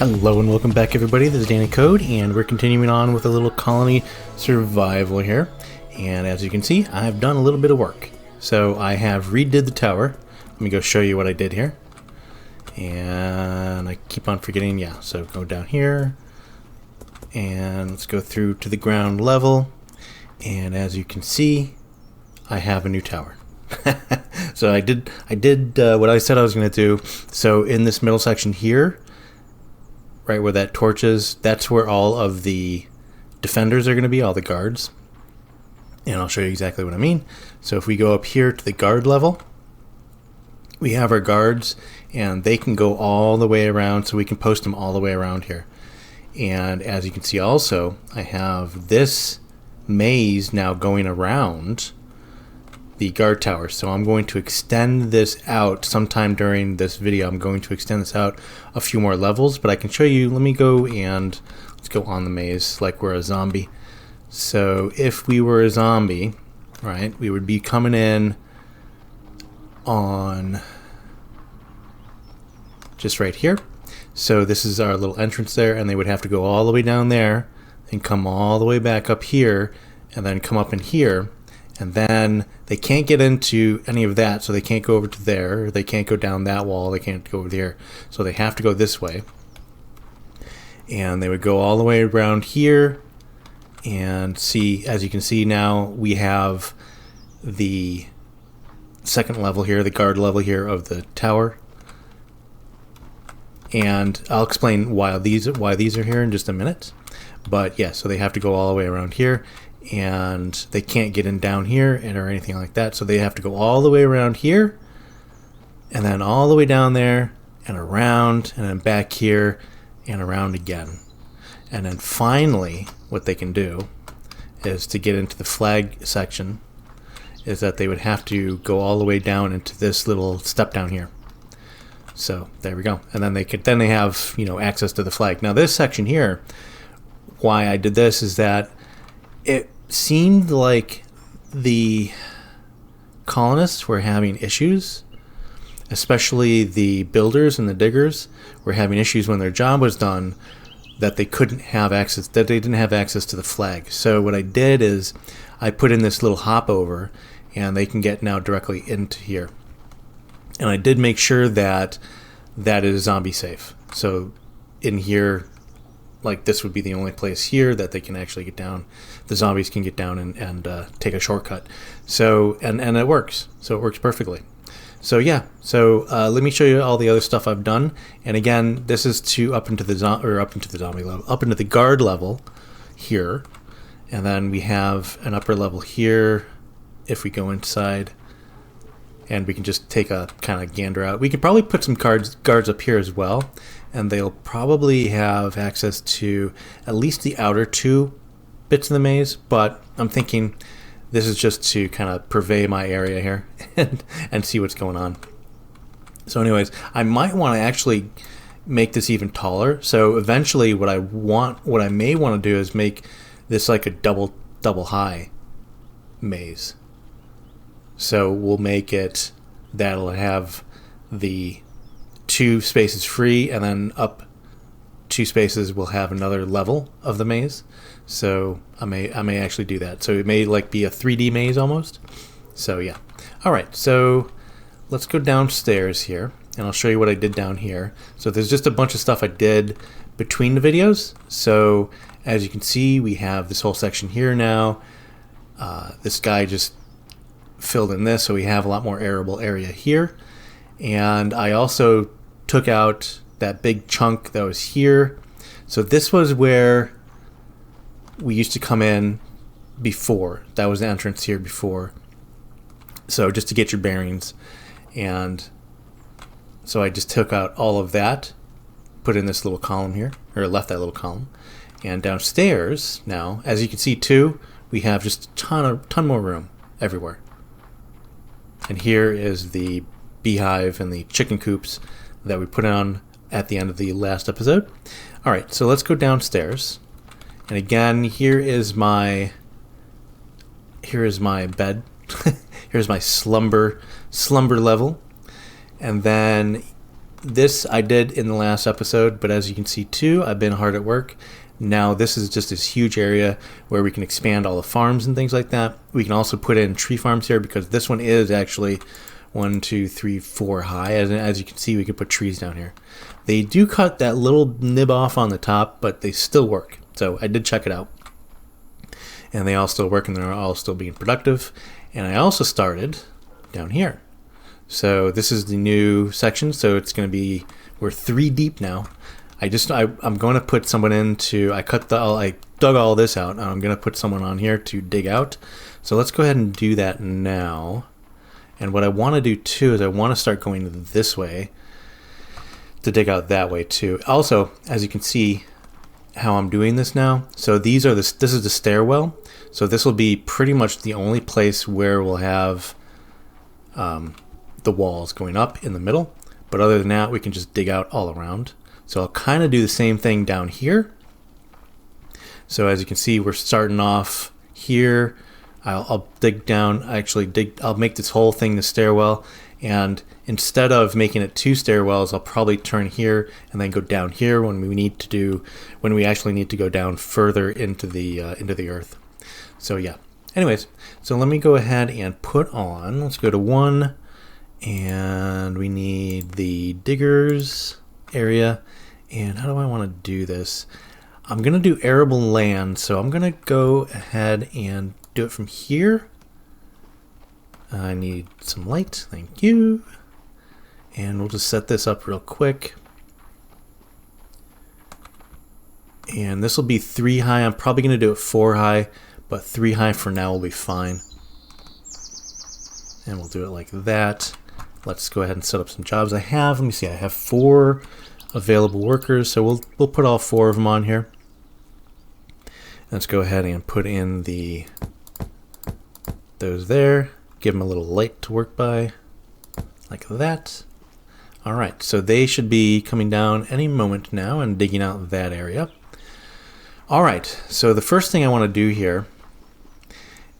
Hello and welcome back everybody, this is Danny Code and we're continuing on with a little colony survival here. And as you can see, I've done a little bit of work. So I have redid the tower. Let me go show you what I did here. And I keep on forgetting, yeah, so go down here. And let's go through to the ground level. And as you can see, I have a new tower. So I did what I said I was going to do. So in this middle section here, right where that torch is, that's where all of the defenders are going to be, all the guards. And I'll show you exactly what I mean. So if we go up here to the guard level, we have our guards and they can go all the way around, so we can post them all the way around here. And as you can see also, I have this maze now going around the guard tower. So I'm going to extend this out sometime during this video. I'm going to extend this out a few more levels, but I can show you. Let me go and let's go on the maze like we're a zombie. So if we were a zombie, right, we would be coming in on just right here. So this is our little entrance there, and they would have to go all the way down there and come all the way back up here and then come up in here. And then they can't get into any of that, so they can't go over to there. They can't go down that wall. They can't go over there. So they have to go this way. And they would go all the way around here. And see, as you can see now, we have the second level here, the guard level here of the tower. And I'll explain why these are here in just a minute. But yeah, so they have to go all the way around here. And they can't get in down here or anything like that, so they have to go all the way around here and then all the way down there and around and then back here and around again. And then finally what they can do is to get into the flag section is that they would have to go all the way down into this little step down here. So there we go. And then they have, you know, access to the flag. Now this section here, why I did this is that it seemed like the colonists were having issues, especially the builders and the diggers were having issues when their job was done, that they couldn't have access, that they didn't have access to the flag. So what I did is I put in this little hop over and they can get now directly into here. And I did make sure that that is zombie safe. So in here, like this would be the only place here that they can actually get down. The zombies can get down and take a shortcut. So and it works. So it works perfectly. So yeah. So let me show you all the other stuff I've done. And again, this is to up into the zombie level, up into the guard level here, and then we have an upper level here. If we go inside, and we can just take a kind of gander out. We could probably put some guards up here as well. And they'll probably have access to at least the outer two bits of the maze, but I'm thinking this is just to kind of purvey my area here and see what's going on. So anyways, I might want to actually make this even taller. So eventually what I may want to do is make this like a double high maze. So we'll make it that'll have the 2 spaces free, and then up 2 spaces we'll have another level of the maze. So I may actually do that. So it may like be a 3D maze almost. So yeah. Alright, so let's go downstairs here and I'll show you what I did down here. So there's just a bunch of stuff I did between the videos. So as you can see, we have this whole section here now. This guy just filled in this, so we have a lot more arable area here. And I also took out that big chunk that was here. So this was where we used to come in before. That was the entrance here before. So just to get your bearings. And so I just took out all of that, put in this little column here, or left that little column. And downstairs now, as you can see too, we have just a ton more room everywhere. And here is the beehive and the chicken coops that we put on at the end of the last episode. Alright, so let's go downstairs. And again, here is my bed. Here's my slumber level. And then this I did in the last episode, but as you can see too, I've been hard at work. Now this is just this huge area where we can expand all the farms and things like that. We can also put in tree farms here because this one is actually 1, 2, 3, 4 high. As you can see, we can put trees down here. They do cut that little nib off on the top, but they still work. So I did check it out. And they all still work and they're all still being productive. And I also started down here. So this is the new section. So it's going to be, we're 3 deep now. I'm going to put someone into, I dug all this out, and I'm going to put someone on here to dig out. So let's go ahead and do that now. And what I want to do too is I want to start going this way to dig out that way too. Also, as you can see how I'm doing this now, so this is the stairwell. So this will be pretty much the only place where we'll have the walls going up in the middle. But other than that, we can just dig out all around. So I'll kind of do the same thing down here. So as you can see, we're starting off here. I'll dig down, I'll make this whole thing the stairwell. And instead of making it 2 stairwells, I'll probably turn here and then go down here when we actually need to go down further into the earth. So yeah. Anyways, so let me go ahead and put on, let's go to 1, and we need the diggers area. And how do I want to do this? I'm going to do arable land, so I'm going to go ahead and do it from here. I need some light, thank you. And we'll just set this up real quick. And this will be 3 high. I'm probably going to do it 4 high, but 3 high for now will be fine. And we'll do it like that. Let's go ahead and set up some jobs. Let me see, I have 4 available workers, so we'll put all 4 of them on here. Let's go ahead and put in those there. Give them a little light to work by, like that. All right, so they should be coming down any moment now and digging out that area. All right, so the first thing I want to do here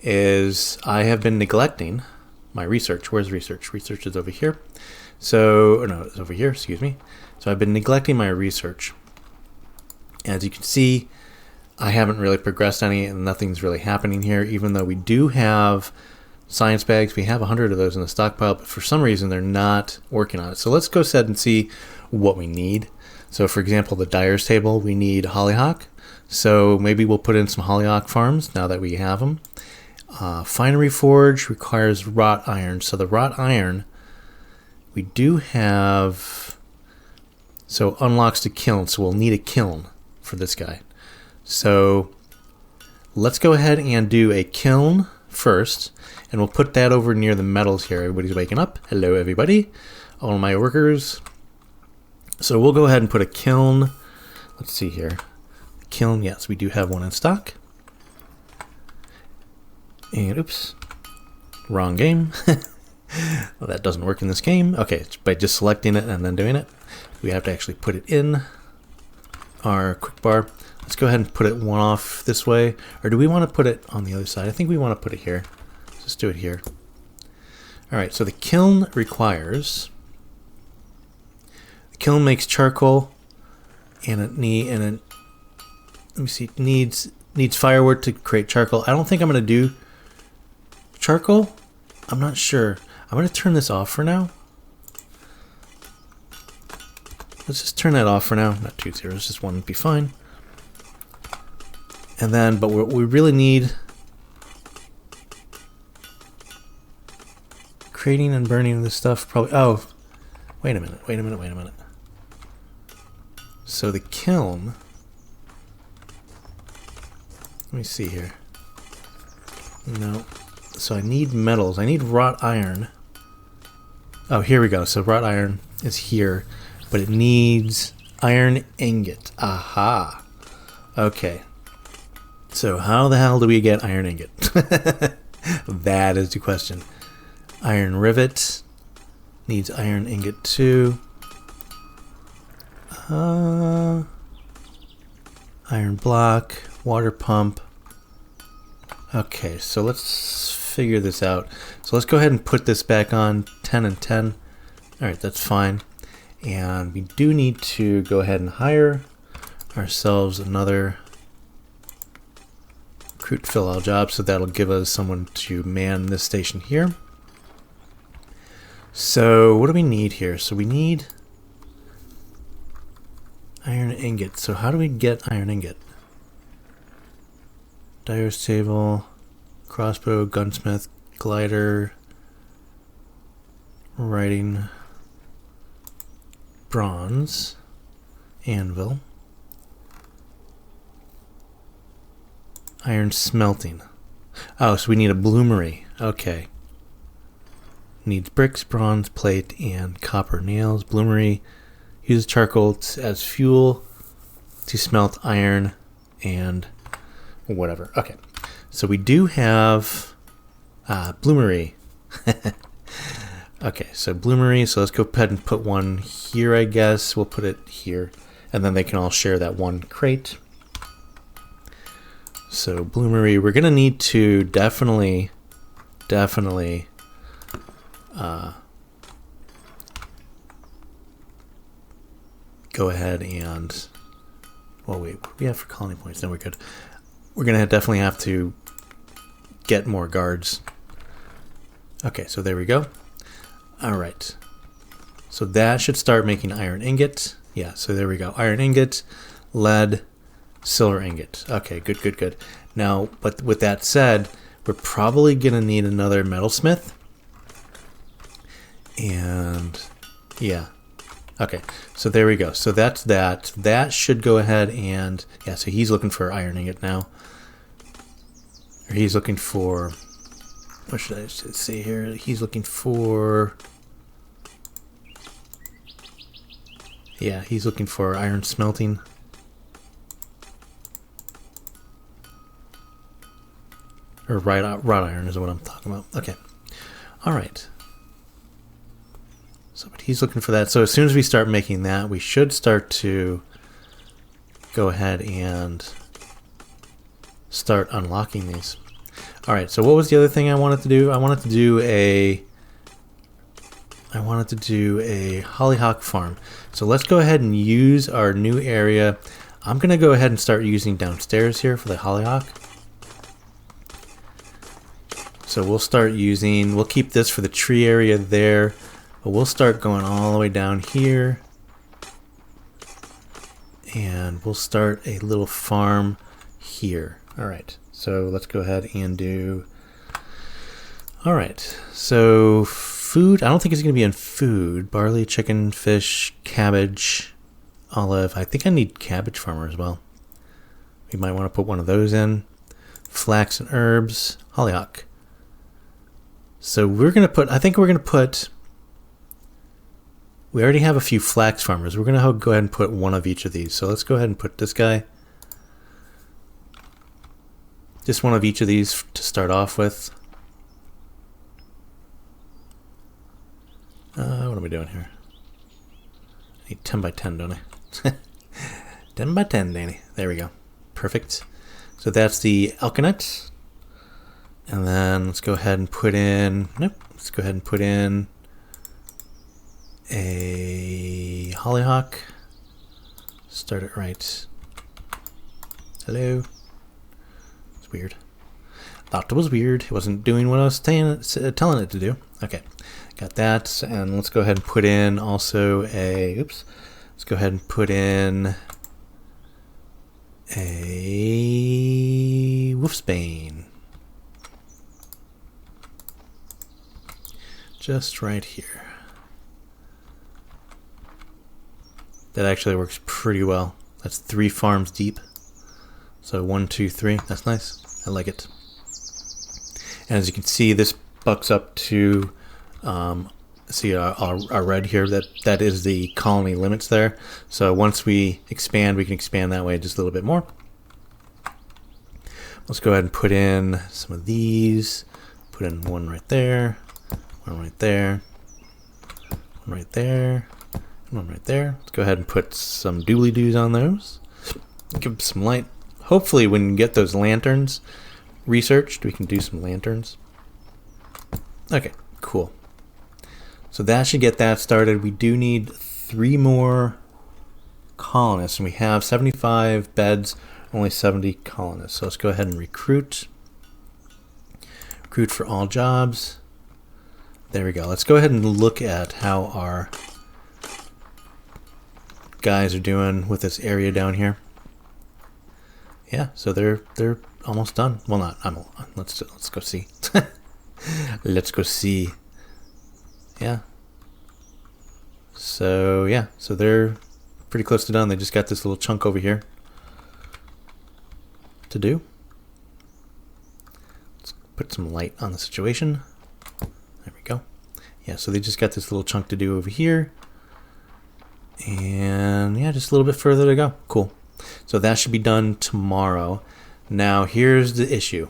is I have been neglecting my research. Where's research? Research is over here. So, no, it's over here, excuse me. So I've been neglecting my research. As you can see, I haven't really progressed any, and nothing's really happening here, even though we do have science bags. We have 100 of those in the stockpile, but for some reason they're not working on it. So let's go ahead and see what we need. So for example, the dyer's table, we need hollyhock. So maybe we'll put in some hollyhock farms now that we have them. Finery forge requires wrought iron. So the wrought iron, we do have, so unlocks the kiln. So we'll need a kiln for this guy. So let's go ahead and do a kiln first, and we'll put that over near the metals here. Everybody's waking up. Hello, everybody. All my workers. So we'll go ahead and put a kiln. Let's see here. Kiln, yes, we do have one in stock. And oops, wrong game. Well, that doesn't work in this game. Okay, it's by just selecting it and then doing it. We have to actually put it in our quick bar. Let's go ahead and put it one off this way. Or do we want to put it on the other side? I think we want to put it here. Let's do it here. All right, so the kiln requires, the kiln makes charcoal, and it needs firewood to create charcoal. I don't think I'm going to do charcoal. I'm not sure. I'm going to turn this off for now. Let's just turn that off for now. Not 2 zeros, just 1 would be fine. And then, but we really need creating and burning this stuff. Probably. Oh, wait a minute. So the kiln. Let me see here. No. So I need metals. I need wrought iron. Oh, here we go. So wrought iron is here, but it needs iron ingot. Aha. Okay. So how the hell do we get iron ingot? That is the question. Iron rivet needs iron ingot too. Iron block, water pump. Okay, so let's figure this out. So let's go ahead and put this back on 10 and 10. All right, that's fine. And we do need to go ahead and hire ourselves another recruit fill all jobs, so that'll give us someone to man this station here. So what do we need here? So we need iron ingot. So how do we get iron ingot? Dyer's table, crossbow, gunsmith, glider, writing, bronze, anvil, iron smelting. Oh, so we need a bloomery. Okay. Needs bricks, bronze, plate, and copper nails. Bloomery uses charcoal as fuel to smelt iron and whatever. Okay. So we do have bloomery. Okay, so bloomery. So let's go ahead and put one here, I guess. We'll put it here. And then they can all share that one crate. So bloomery, we're going to need to definitely go ahead and, well, wait, what do we have for colony points? No, we're good. We're going to definitely have to get more guards. Okay, so there we go. All right. So that should start making iron ingot. Yeah, so there we go. Iron ingot, lead, silver ingot. Okay, good, good, good. Now, but with that said, we're probably going to need another metalsmith. And yeah. Okay, so there we go. So that's that. That should go ahead and, yeah, so he's looking for iron ingot now. Or he's looking for, what should I say here? He's looking for, yeah, he's looking for iron smelting. Or wrought iron is what I'm talking about. Okay. All right. So, but he's looking for that. So as soon as we start making that, we should start to go ahead and start unlocking these. All right. So what was the other thing I wanted to do? I wanted to do a hollyhock farm. So let's go ahead and use our new area. I'm going to go ahead and start using downstairs here for the hollyhock. So we'll start using, we'll keep this for the tree area there, but we'll start going all the way down here. And we'll start a little farm here. All right, so let's go ahead and do, all right, so food, I don't think it's gonna be in food. Barley, chicken, fish, cabbage, olive. I think I need cabbage farmer as well. We might want to put one of those in. Flax and herbs, hollyhock. So we're going to put, I think we're going to put, we already have a few flax farmers. We're going to go ahead and put one of each of these. So let's go ahead and put this guy. Just one of each of these to start off with. What am I doing here? I need 10 by 10, don't I? 10 by 10, Danny. There we go. Perfect. So that's the alkanet. And then let's go ahead and put in, let's go ahead and put in a hollyhock. Start it right. Hello. It's weird. Thought it was weird. It wasn't doing what I was telling it to do. Okay, got that. And let's go ahead and put in also a, let's go ahead and put in a wolfsbane. Just right here. That actually works pretty well. That's 3 farms deep. So 1, 2, 3. That's nice. I like it. And as you can see, this bucks up to see our red here. That is the colony limits there. So once we expand, we can expand that way just a little bit more. Let's go ahead and put in some of these. Put in one right there. One right there, one right there, and one right there. Let's go ahead and put some doobly-doos on those. Give them some light. Hopefully when we get those lanterns researched, we can do some lanterns. Okay, cool. So that should get that started. We do need 3 more colonists, and we have 75 beds, only 70 colonists. So let's go ahead and recruit. Recruit for all jobs. There we go. Let's go ahead and look at how our guys are doing with this area down here. Yeah, so they're almost done. Well, not. Let's go see. Let's go see. Yeah. So yeah, so they're pretty close to done. They just got this little chunk over here to do. Let's put some light on the situation. There we go. Yeah, so they just got this little chunk to do over here. And yeah, just a little bit further to go. Cool. So that should be done tomorrow. Now here's the issue.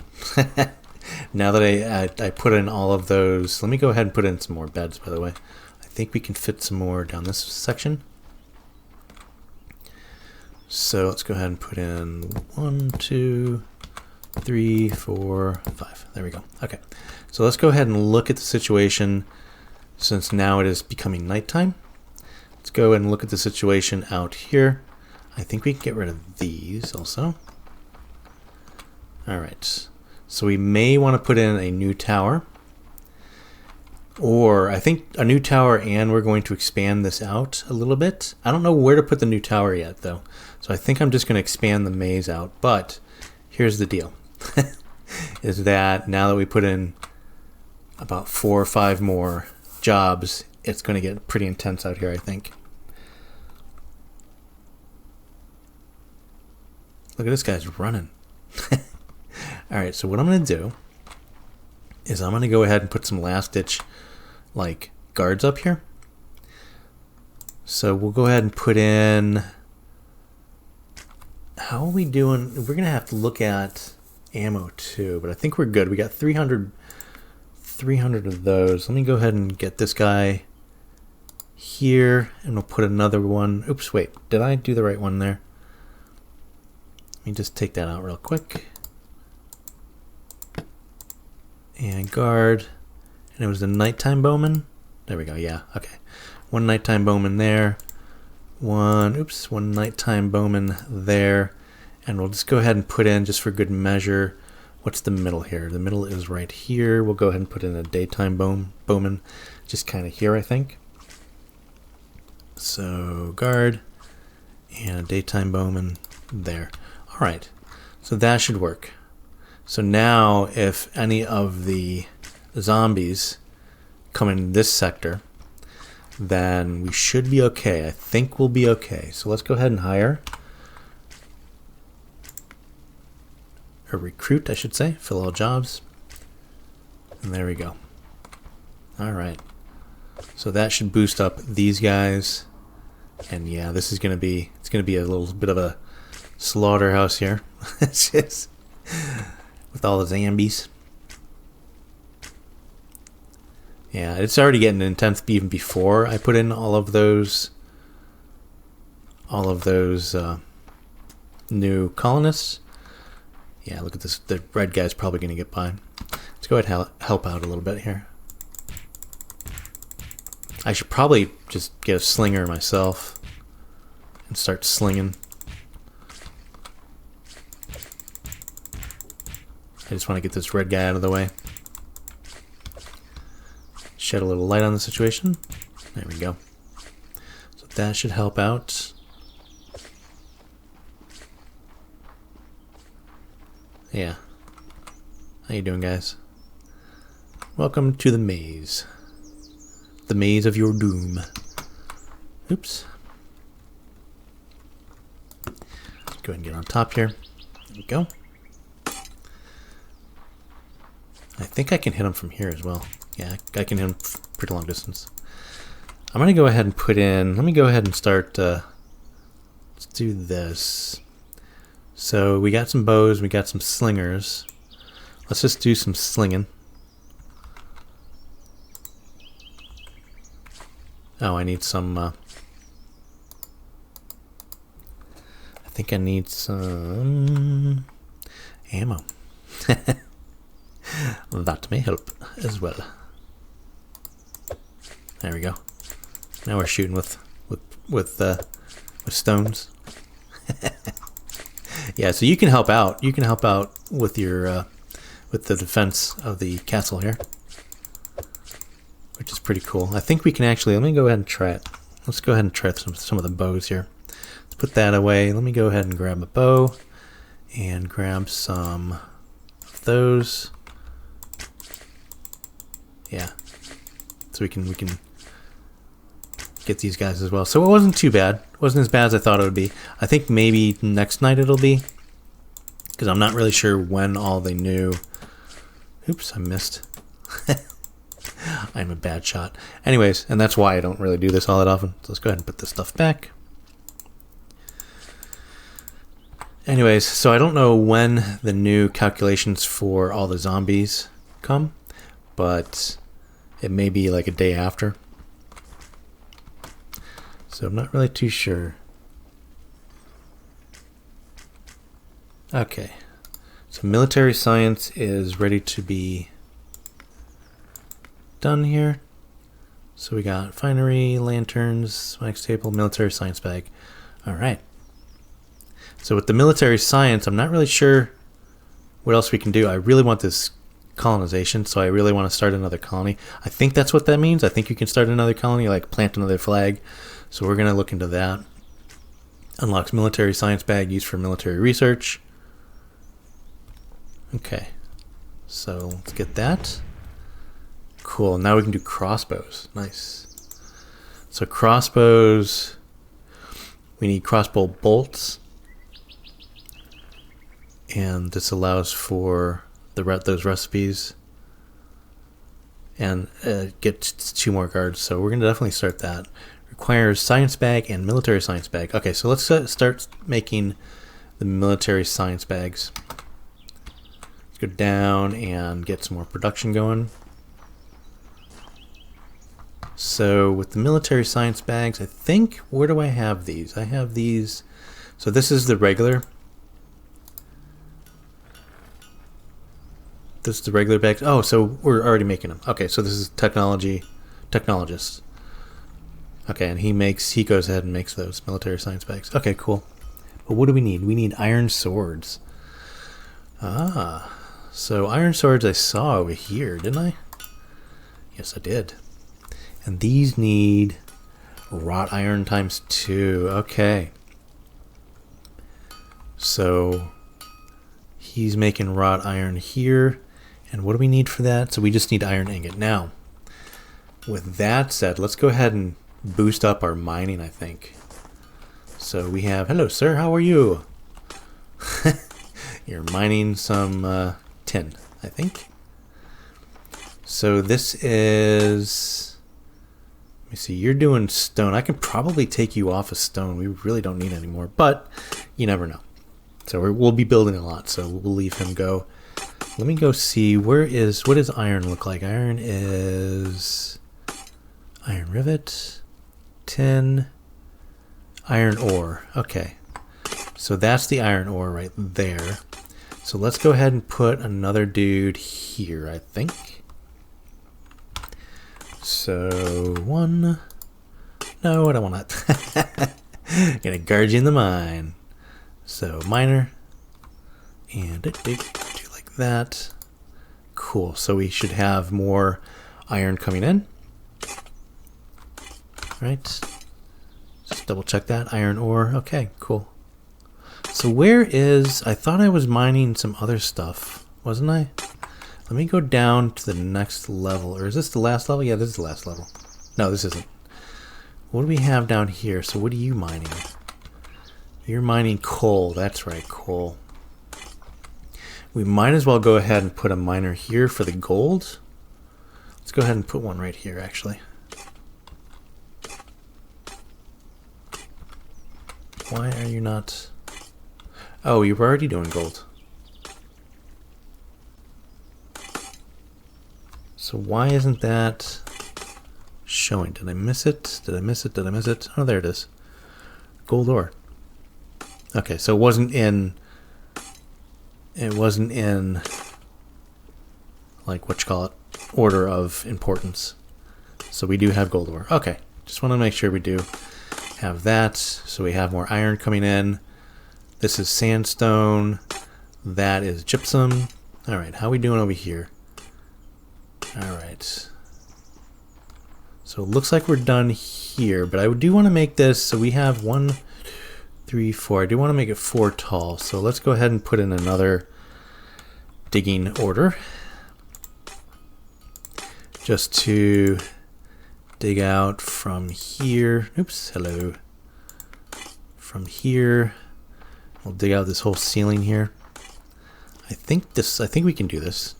Now that I put in all of those, let me go ahead and put in some more beds, by the way. I think we can fit some more down this section. So let's go ahead and put in 1, 2, 3, 4, 5. There we go. Okay. So let's go ahead and look at the situation since now it is becoming nighttime. Let's go ahead and look at the situation out here. I think we can get rid of these also. All right. So we may want to put in a new tower. Or I think a new tower, and we're going to expand this out a little bit. I don't know where to put the new tower yet, though. So I think I'm just going to expand the maze out. But here's the deal. Is that now that we put in about 4 or 5 more jobs, it's going to get pretty intense out here, I think. Look at this guy's running. All right, so what I'm going to do is I'm going to go ahead and put some last ditch like guards up here. So we'll go ahead and put in, how are we doing? We're going to have to look at ammo too, but I think we're good. We got 300 of those. Let me go ahead and get this guy here, and we'll put another one. Oops, wait, did I do the right one there? Let me just take that out real quick. And guard. And it was the nighttime bowman. There we go, yeah, okay. 1 nighttime bowman there. One nighttime bowman there. And we'll just go ahead and put in, just for good measure, what's the middle here? The middle is right here. We'll go ahead and put in a daytime bowman, just kind of here, I think. So guard and a daytime bowman there. All right, so that should work. So now if any of the zombies come in this sector, then we should be okay. I think we'll be okay. So let's go ahead and hire, or recruit, I should say, fill all jobs. And there we go. All right. So that should boost up these guys. And yeah, this is going to be, it's going to be a little bit of a slaughterhouse here. It's just, with all the zombies. Yeah, it's already getting intense even before I put in all of those new colonists. Yeah, look at this. The red guy's probably going to get by. Let's go ahead and help out a little bit here. I should probably just get a slinger myself and start slinging. I just want to get this red guy out of the way. Shed a little light on the situation. There we go. So that should help out. Yeah. How you doing, guys? Welcome to the maze. The maze of your doom. Oops. Let's go ahead and get on top here. There we go. I think I can hit him from here as well. Yeah, I can hit him pretty long distance. I'm going to go ahead and put in, let me go ahead and start, let's do this. So we got some bows, we got some slingers. Let's just do some slinging. Oh, I need some, I think I need some ammo. That may help as well. There we go. Now we're shooting with stones. Yeah, so you can help out. You can help out with your with the defense of the castle here, which is pretty cool. I think we can actually. Let me go ahead and try it. Let's go ahead and try some of the bows here. Let's put that away. Let me go ahead and grab a bow and grab some of those. Yeah, so we can get these guys as well. So it wasn't too bad. It wasn't as bad as I thought it would be. I think maybe next night it'll be, because I'm not really sure when all the new... Oops, I missed. I'm a bad shot. Anyways, and that's why I don't really do this all that often. So let's go ahead and put this stuff back. Anyways, so I don't know when the new calculations for all the zombies come, but it may be like a day after. So I'm not really too sure. Okay, so military science is ready to be done here. So we got finery, lanterns, wax table, military science bag. All right. So with the military science, I'm not really sure what else we can do. I really want this colonization, so I really want to start another colony. I think that's what that means. I think you can start another colony, like plant another flag. So we're going to look into that. Unlocks military science bag used for military research. Okay, so let's get that. Cool, now we can do crossbows. Nice. So crossbows, we need crossbow bolts. And this allows for those recipes. And gets 2 more guards, so we're going to definitely start that. Requires science bag and military science bag. Okay, so let's start making the military science bags. Let's go down and get some more production going. So with the military science bags, I think, where do I have these? I have these. So this is the regular. This is the regular bags. Oh, so we're already making them. Okay, so this is technologist. Okay, and he goes ahead and makes those military science bags. Okay, cool. But what do we need? We need iron swords. Ah, so iron swords I saw over here, didn't I? Yes, I did. And these need wrought iron ×2. Okay. So he's making wrought iron here. And what do we need for that? So we just need iron ingot. Now, with that said, let's go ahead and boost up our mining, I think. So we have, hello sir, how are you? You're mining some tin, I think. So this is, let me see, you're doing stone. I can probably take you off of stone. We really don't need any more, but you never know. So we'll be building a lot, so we'll leave him go. Let me go see, what does iron look like? Iron is iron rivet, tin, iron ore. Okay, so that's the iron ore right there. So let's go ahead and put another dude here, I think. So one, no, I don't want that. Gonna guard you in the mine. So miner, and do like that. Cool, so we should have more iron coming in. Right, just double check that, iron ore. Okay, cool. So where is, I thought I was mining some other stuff, wasn't I? Let me go down to the next level. Or is this the last level? Yeah, this is the last level. No, this isn't. What do we have down here? So what are you mining? You're mining coal. That's right, coal. We might as well go ahead and put a miner here for the gold. Let's go ahead and put one right here, actually. Why are you not... Oh, you were already doing gold. So why isn't that showing? Did I miss it? Did I miss it? Did I miss it? Oh, there it is. Gold ore. Okay, so it wasn't in like what you call it, order of importance. So we do have gold ore. Okay, just want to make sure we do have that. So we have more iron coming in. This is sandstone. That is gypsum. All right, how are we doing over here? All right. So it looks like we're done here, but I do want to make this, so we have 1, 3, 4. I do want to make it 4 tall. So let's go ahead and put in another digging order. Just to dig out from here. Oops, hello. From here, we'll dig out this whole ceiling here. I think we can do this.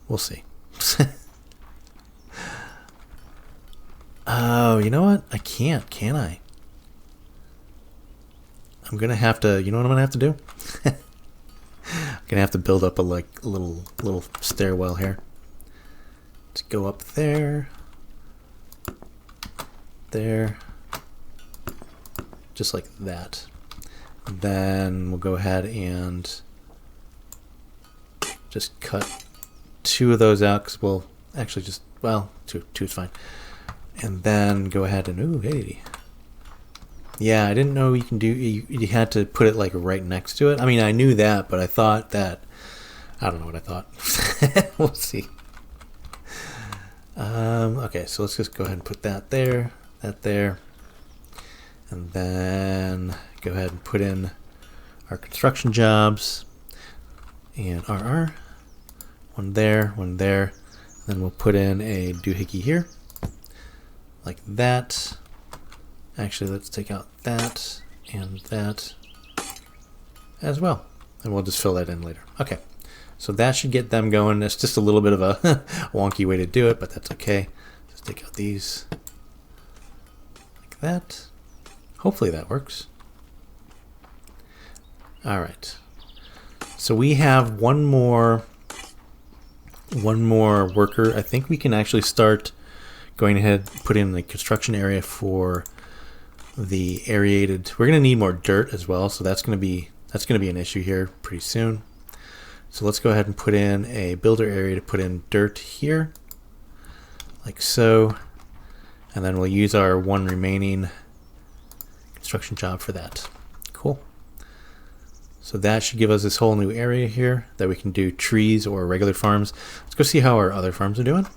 We'll see. Oh, you know what? I can't, can I? I'm gonna have to, you know what I'm gonna have to do? I'm gonna have to build up a little stairwell here. Let's go up there. There. Just like that. Then we'll go ahead and just cut 2 of those out, because we'll actually just, well, two is fine. And then go ahead and, ooh, hey. Yeah, I didn't know you can do, you had to put it like right next to it. I mean, I knew that, but I thought that, I don't know what I thought. We'll see. Okay, so let's just go ahead and put that there, and then go ahead and put in our construction jobs and RR. One there, then we'll put in a doohickey here, like that. Actually, let's take out that and that as well, and we'll just fill that in later. Okay, so that should get them going. It's just a little bit of a wonky way to do it, but that's okay. Just take out these like that. Hopefully that works. All right, so we have one more worker. I think we can actually start going ahead, put in the construction area for the aerated. We're going to need more dirt as well, so that's going to be an issue here pretty soon. So let's go ahead and put in a builder area to put in dirt here, like so, and then we'll use our 1 remaining construction job for that. Cool. So that should give us this whole new area here that we can do trees or regular farms. Let's go see how our other farms are doing.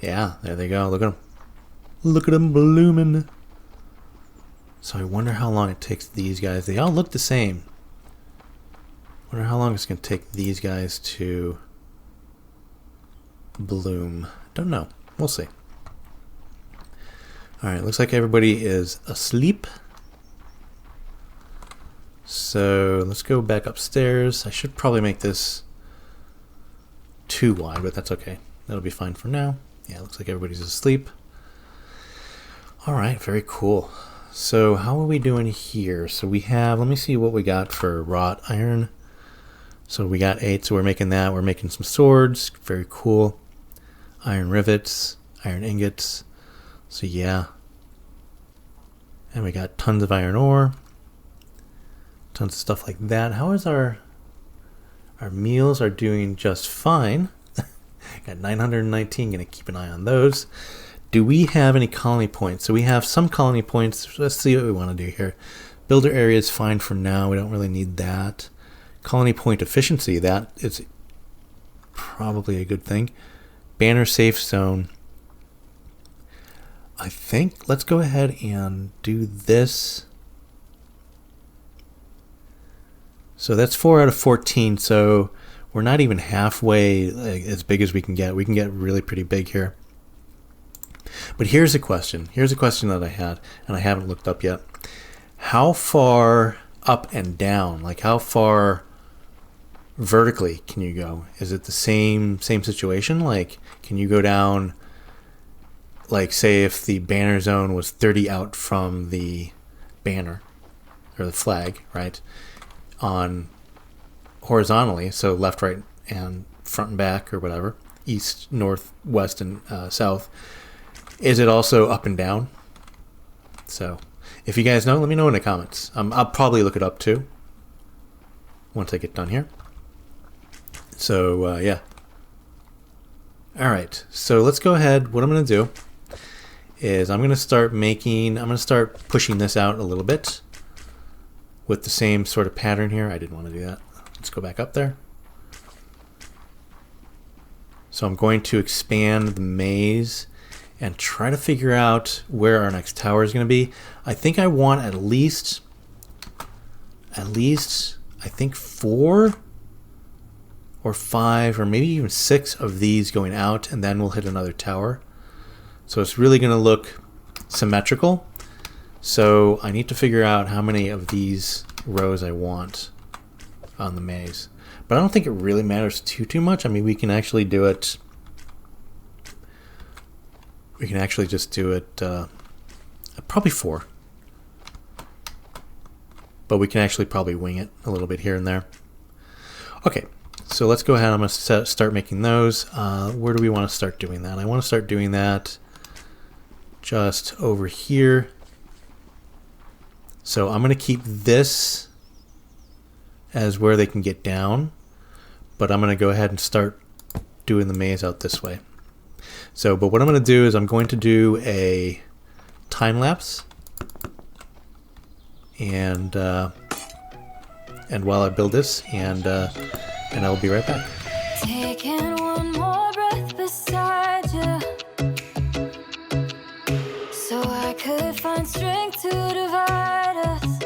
Yeah, there they go. Look at them. Look at them blooming. So I wonder how long it takes these guys. They all look the same. Wonder how long it's going to take these guys to bloom. Don't know. We'll see. All right, looks like everybody is asleep. So let's go back upstairs. I should probably make this too wide, but that's okay. That'll be fine for now. Yeah, looks like everybody's asleep. All right, very cool. So how are we doing here? So we have, let me see what we got for wrought iron. So we got 8, so we're making that. We're making some swords, very cool. Iron rivets, iron ingots. So yeah. And we got tons of iron ore. Tons of stuff like that. How is our meals are doing just fine. Got 919, gonna keep an eye on those. Do we have any colony points? So we have some colony points. Let's see what we want to do here. Builder area is fine for now. We don't really need that. Colony point efficiency, that is probably a good thing. Banner safe zone. I think let's go ahead and do this. So that's 4 out of 14. So we're not even halfway as big as we can get. We can get really pretty big here. But here's a question. Here's a question that I had, and I haven't looked up yet. How far up and down? Like how far vertically can you go? Is it the same situation? Like can you go down, like say if the banner zone was 30 out from the banner or the flag, right? On horizontally, so left, right, and front and back or whatever, east, north, west, and south. Is it also up and down? So if you guys know, let me know in the comments. I'll probably look it up too once I get done here. So yeah. All right, so let's go ahead. What I'm going to do is I'm going to start pushing this out a little bit with the same sort of pattern here. I didn't want to do that. Let's go back up there. So I'm going to expand the maze and try to figure out where our next tower is going to be. I think I want at least I think 4 or 5 or maybe even 6 of these going out, and then we'll hit another tower. So it's really going to look symmetrical. So I need to figure out how many of these rows I want on the maze. But I don't think it really matters too much. I mean, we can actually do it. We can actually just do it probably 4. But we can actually probably wing it a little bit here and there. Okay, so let's go ahead. I'm going to start making those. Where do we want to start doing that? I want to start doing that just over here. So I'm going to keep this as where they can get down, but I'm going to go ahead and start doing the maze out this way. So, but what I'm going to do is I'm going to do a time lapse, and while I build this, and I'll be right back. Taking one more breath beside you, so I could find strength to divide us.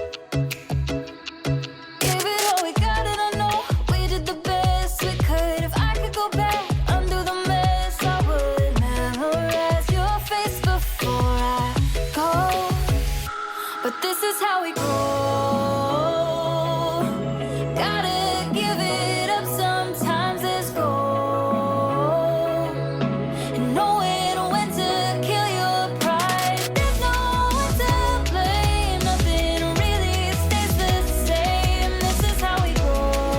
Give it all we got, and I know we did the best we could. If I could go back, undo the mess, I would memorize your face before I go. But this is how we grow. Gotta give it up, sometimes it's gold. And knowing when to kill your pride. There's no one to blame, nothing really stays the same. This is how we grow.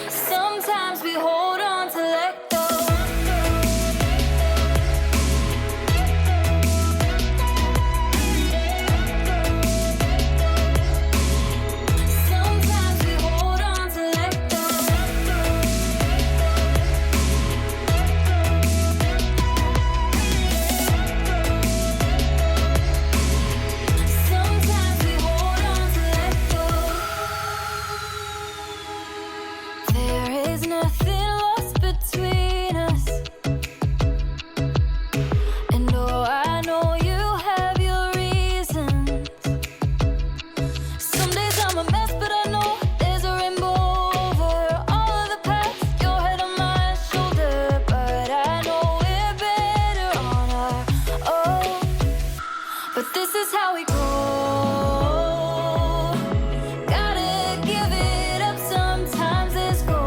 Sometimes we hold on to let go. Sometimes we hold on to let go. Sometimes we hold on to let go. There is nothing lost between us. And oh, I know you have your reasons. Some days I'm a mess, but I know there's a rainbow over all of the past. Your head on my shoulder, but I know we're better on our own. But this is how we grow. Gotta give it up, sometimes it's gold.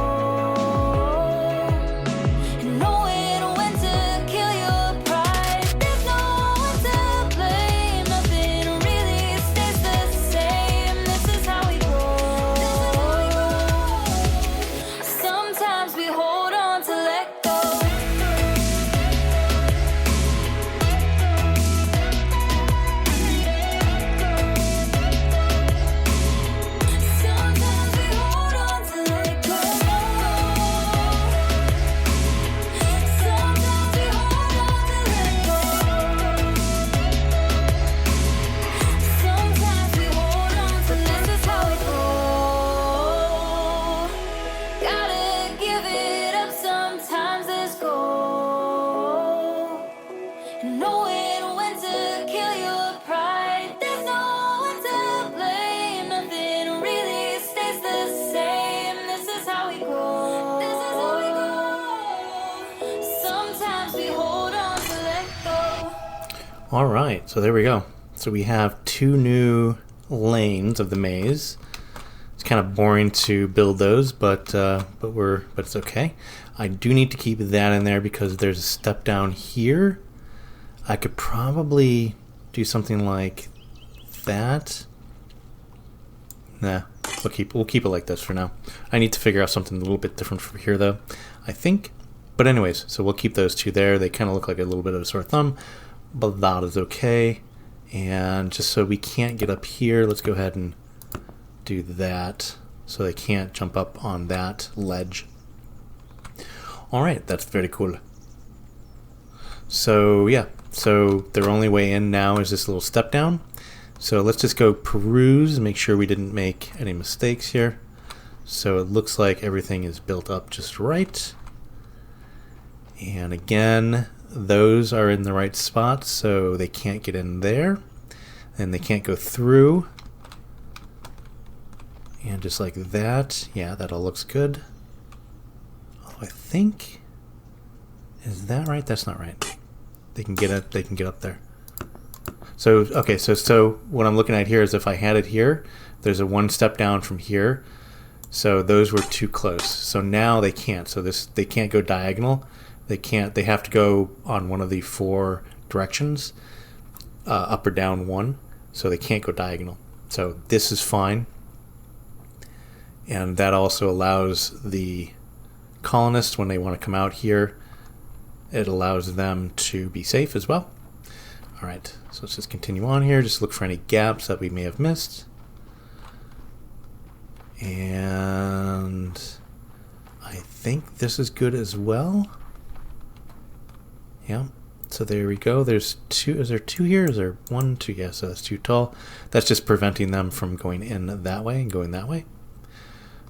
And knowing when to kill your pride. There's no one to blame, nothing really stays the same. This is how we grow. Sometimes we hold on to let go. Sometimes we hold on to let go. Sometimes we hold on to let go. Sometimes we hold on to this is how we grow. Gotta give it up, sometimes it's gold. And knowing when to kill your pride. There's no one to blame, nothing really stays the same. This is how we grow. This is how we grow. Sometimes we hold on to let go. All right, so there we go. So we have 2 new lanes of the maze. It's kind of boring to build those, but it's okay. I do need to keep that in there because there's a step down here. I could probably do something like that. Nah, we'll keep it like this for now. I need to figure out something a little bit different from here though, I think. But anyways, so we'll keep those 2 there. They kind of look like a little bit of a sore thumb, but that is okay. And just so we can't get up here, let's go ahead and do that so they can't jump up on that ledge. All right, that's very cool. So yeah, so their only way in now is this little step down. So let's just go peruse, make sure we didn't make any mistakes here. So it looks like everything is built up just right. And again, those are in the right spot, so they can't get in there. And they can't go through. And just like that, yeah, that all looks good. Oh, I think, is that right? That's not right. They can get it. They can get up there. So okay, so what I'm looking at here is if I had it here, there's a one step down from here. So those were too close. So now they can't. So they can't go diagonal. They can't. They have to go on one of the four directions, up or down one. So they can't go diagonal. So this is fine. And that also allows the colonists, when they want to come out here, it allows them to be safe as well. All right, so let's just continue on here. Just look for any gaps that we may have missed. And I think this is good as well. Yeah, so there we go. There's two. Is there two here? Is there one, two? Yeah, so that's too tall. That's just preventing them from going in that way and going that way.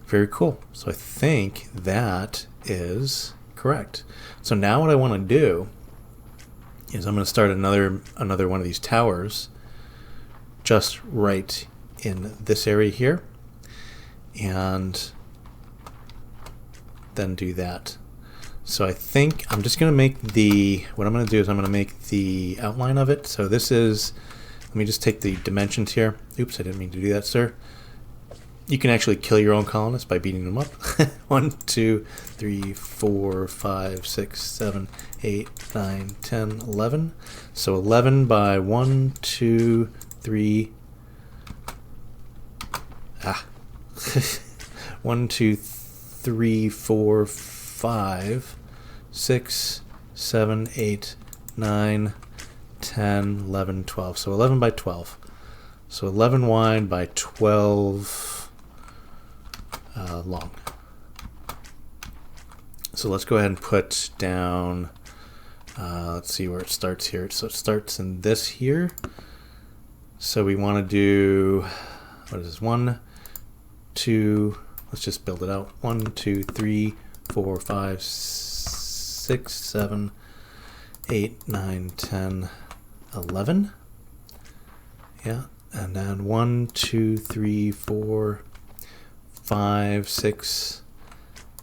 Very cool. So I think that is correct. So now what I want to do is I'm going to start another one of these towers just right in this area here, and then do that. So I think I'm just going to make what I'm going to do is I'm going to make the outline of it. So this is, let me just take the dimensions here. Oops, I didn't mean to do that, sir. You can actually kill your own colonists by beating them up. 1, 2, 3, 4, 5, 6, 7, 8, 9, 10, 11. So 11 by 1, 2, 3. 1, 2, 3, 4, 5, 6, 7, 8, 9, 10, 11, 12. So 11 by 12. So 11 wide by 12 long. So let's go ahead and put down, let's see where it starts here. So it starts in this here. So we want to do, what is this, 1, 2, let's just build it out. 1, 2, 3, 4, 5, 6, 7, 8, 9, 10, 11. Yeah, and then 1, 2, 3, 4, 5, 6,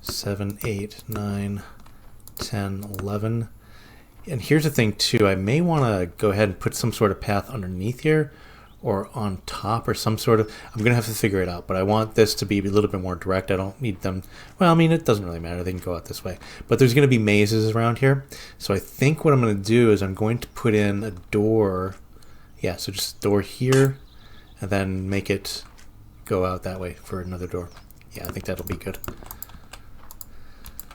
7, 8, 9, 10, 11. And here's the thing too, I may want to go ahead and put some sort of path underneath here or on top or some sort of, I'm going to have to figure it out, but I want this to be a little bit more direct. I don't need them, well, I mean, it doesn't really matter. They can go out this way, but there's going to be mazes around here. So I think what I'm going to do is I'm going to put in a door. Yeah, so just a door here and then make it go out that way for another door. Yeah, I think that'll be good.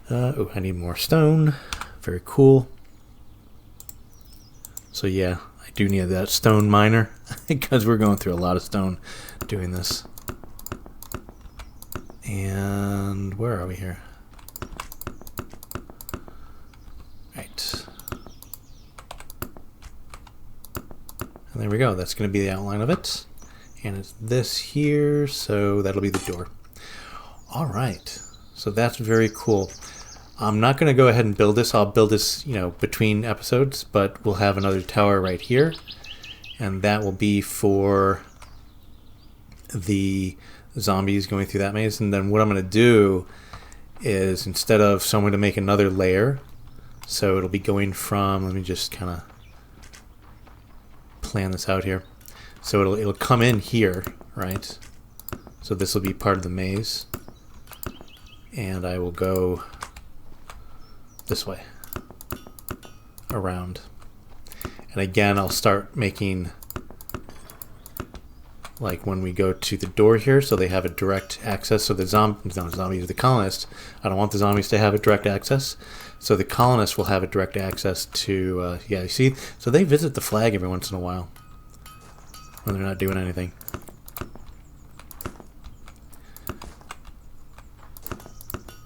Oh, I need more stone. Very cool. So yeah, I do need that stone miner because we're going through a lot of stone doing this. And where are we here? Right. And there we go. That's going to be the outline of it. And it's this here, so that'll be the door. All right. So that's very cool. I'm not going to go ahead and build this. I'll build this, between episodes, but we'll have another tower right here. And that will be for the zombies going through that maze. And then what I'm going to do is instead of, so I'm going to make another layer. So it'll be going from, let me just kind of plan this out here. So it'll come in here, right? So this will be part of the maze. And I will go this way around. And again, I'll start making, like when we go to the door here, so they have a direct access. So the zombies, the colonists, I don't want the zombies to have a direct access. So the colonists will have a direct access to, yeah, you see? So they visit the flag every once in a while when they're not doing anything.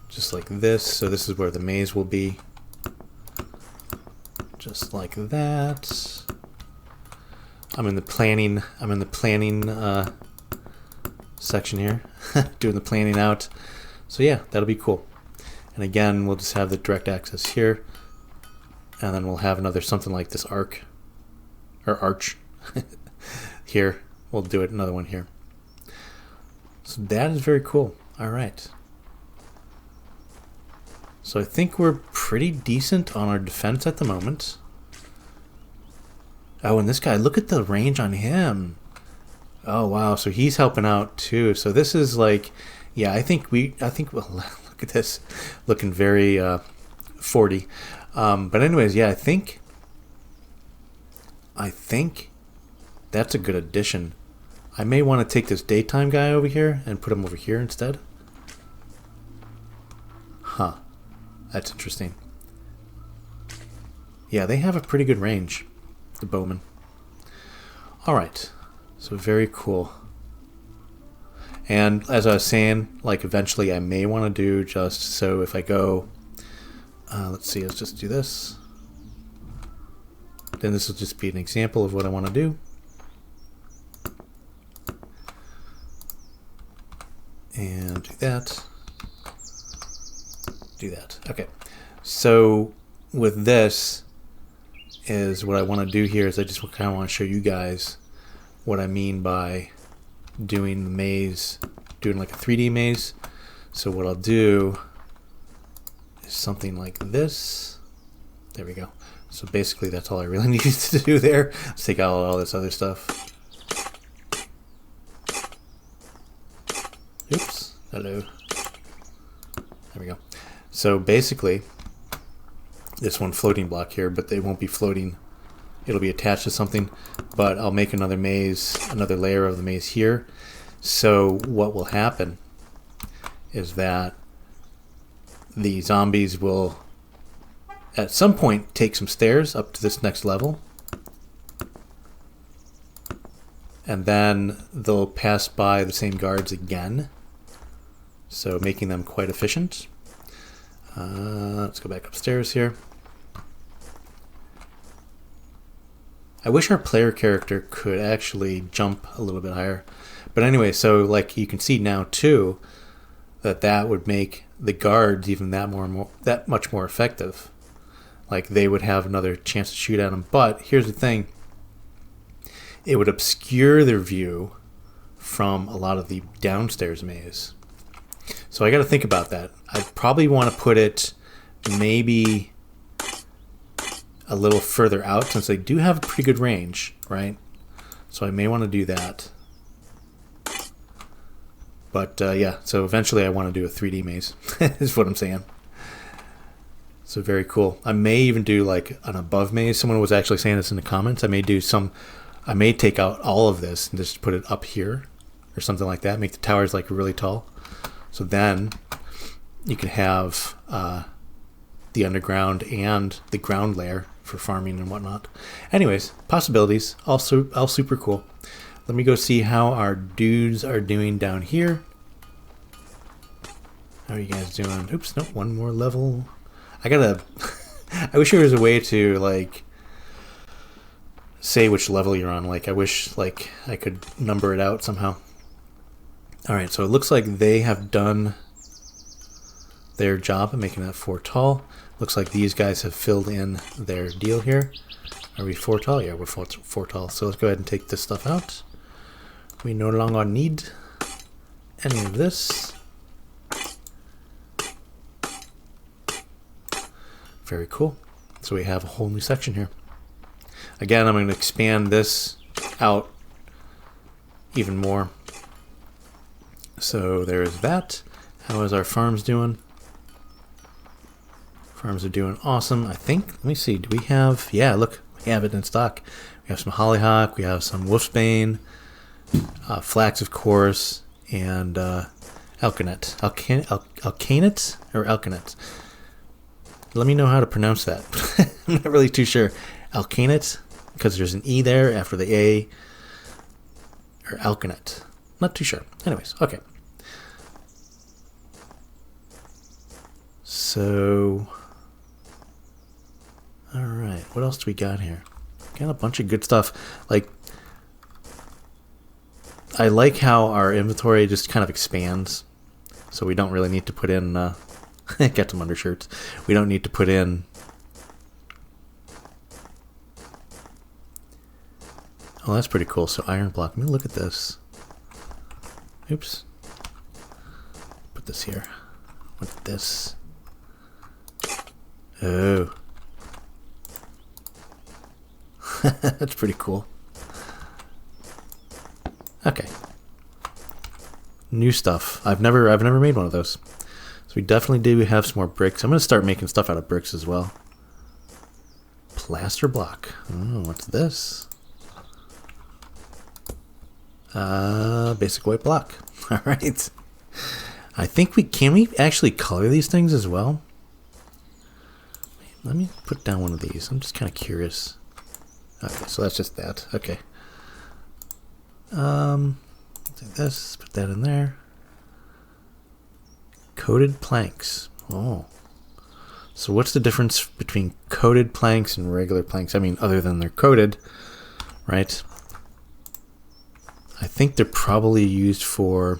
Just like this. So this is where the maze will be. just like that. I'm in the planning section here, doing the planning out. So yeah, that'll be cool. And again, we'll just have the direct access here, and then we'll have another something like this arc or arch here. We'll do it another one here. So that is very cool. All right. So I think we're pretty decent on our defense at the moment. Oh, and this guy, look at the range on him. Oh, wow. So he's helping out too. So this is like, yeah, I think well, look at this. Looking very 40. But anyways, yeah, I think that's a good addition. I may want to take this daytime guy over here and put him over here instead. Huh. That's interesting. Yeah, they have a pretty good range, the bowmen. Alright, so very cool. And as I was saying, like eventually I may want to do just so if I go, let's see, let's just do this. Then this will just be an example of what I want to do. And do that. Do that. Okay. So with this is what I want to do here is I just kind of want to show you guys what I mean by doing the maze, doing like a 3D maze. So what I'll do is something like this. There we go. So basically that's all I really needed to do there. Let's take out all this other stuff. Oops. Hello. There we go. So basically, this one floating block here, but they won't be floating. It'll be attached to something, but I'll make another maze, another layer of the maze here. So what will happen is that the zombies will at some point take some stairs up to this next level, and then they'll pass by the same guards again, so making them quite efficient. Let's go back upstairs here. I wish our player character could actually jump a little bit higher. But anyway, so like you can see now too, that would make the guards even that much more effective. Like they would have another chance to shoot at them. But here's the thing. It would obscure their view from a lot of the downstairs maze. So I got to think about that. I probably want to put it maybe a little further out since they do have a pretty good range, right? So I may want to do that. But yeah, so eventually I want to do a 3D maze, is what I'm saying. So very cool. I may even do like an above maze. Someone was actually saying this in the comments. I may take out all of this and just put it up here or something like that. Make the towers like really tall. So then you can have the underground and the ground layer for farming and whatnot. Anyways, possibilities. Also, all super cool. Let me go see how our dudes are doing down here. How are you guys doing? Oops, no, one more level. I gotta... I wish there was a way to, like, say which level you're on. Like, I wish, like, I could number it out somehow. Alright, so it looks like they have done their job of making that 4 tall. Looks like these guys have filled in their deal here. Are we 4 tall? Yeah, we're 4 tall. So let's go ahead and take this stuff out. We no longer need any of this. Very cool. So we have a whole new section here. Again, I'm going to expand this out even more. So there's that. How is our farms doing? Farms are doing awesome, I think. Let me see. Do we have... Yeah, look. We have it in stock. We have some hollyhock. We have some wolfsbane. Flax, of course. And alkanet. Alkanet? Or alkanet? Let me know how to pronounce that. I'm not really too sure. Alkanet? Because there's an E there after the A. Or alkanet. Not too sure. Anyways, okay. So... Alright, what else do we got here? Got a bunch of good stuff. Like, I like how our inventory just kind of expands. So we don't really need to put in, got some undershirts. We don't need to put in, oh, that's pretty cool. So iron block, let me look at this. Oops. Put this here. What's this? Oh. That's pretty cool. Okay. New stuff. I've never made one of those. So we definitely do have some more bricks. I'm gonna start making stuff out of bricks as well. Plaster block. Oh, what's this? Basic white block. Alright. I think can we actually color these things as well? Let me put down one of these. I'm just kind of curious. Okay, so that's just that. Okay. Take this, put that in there. Coated planks. Oh. So what's the difference between coated planks and regular planks? I mean, other than they're coated, right? I think they're probably used for,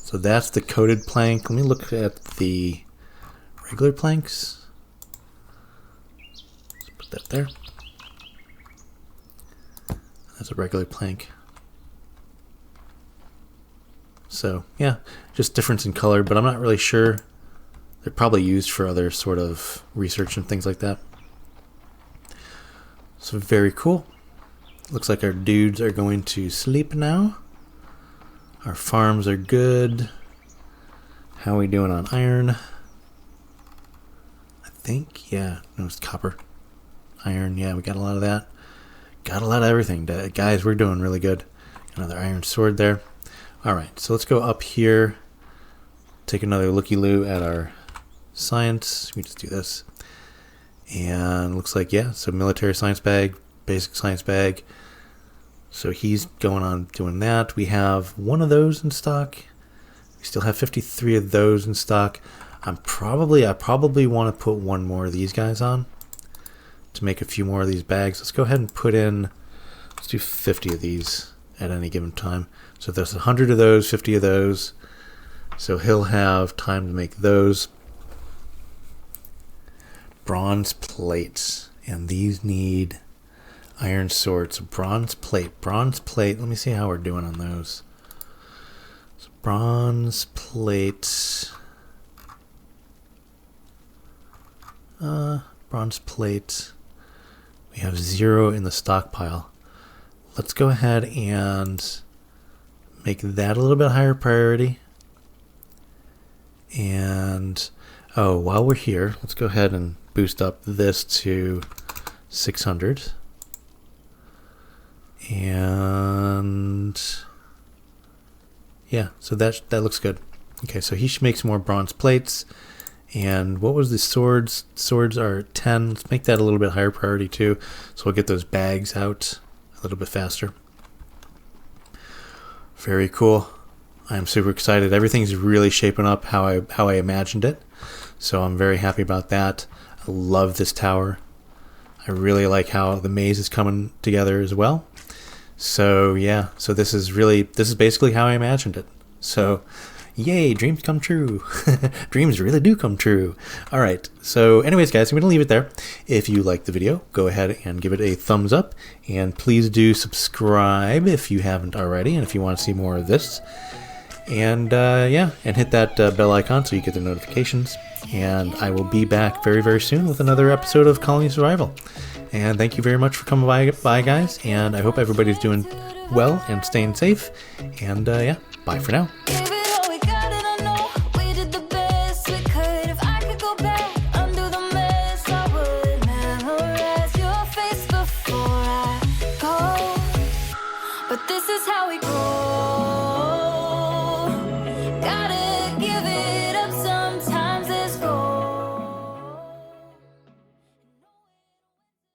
so that's the coated plank. Let me look at the regular planks. Let's put that there. That's a regular plank. So yeah, just difference in color, but I'm not really sure. They're probably used for other sort of research and things like that. So very cool. Looks like our dudes are going to sleep now. Our farms are good. How are we doing on iron? I think, yeah, no, it's copper. Iron, yeah, we got a lot of that. Got a lot of everything. Guys, we're doing really good. Another iron sword there. Alright, so let's go up here. Take another looky-loo at our science. We just do this. And looks like, yeah, so military science bag, basic science bag. So he's going on doing that. We have one of those in stock. We still have 53 of those in stock. I probably want to put one more of these guys on to make a few more of these bags. Let's go ahead and put in, let's do 50 of these at any given time. So if there's 100 of those, 50 of those. So he'll have time to make those. Bronze plates. And these need iron swords. Bronze plate. Let me see how we're doing on those. So bronze plate. Bronze plate. We have 0 in the stockpile. Let's go ahead and make that a little bit higher priority. And oh, while we're here, let's go ahead and boost up this to 600. And yeah, so that looks good. Okay, so he should make some more bronze plates. And what was the swords? Swords are 10. Let's make that a little bit higher priority too, so we'll get those bags out a little bit faster. Very cool. I'm super excited. Everything's really shaping up how I imagined it. So I'm very happy about that. I love this tower. I really like how the maze is coming together as well. So yeah, so this is basically how I imagined it. So yay, dreams come true. Dreams really do come true. All right, so anyways, guys, I'm going to leave it there. If you liked the video, go ahead and give it a thumbs up. And please do subscribe if you haven't already, and if you want to see more of this. And yeah, and hit that bell icon so you get the notifications. And I will be back very, very soon with another episode of Colony Survival. And thank you very much for coming by, guys. And I hope everybody's doing well and staying safe. And yeah, bye for now. But this is how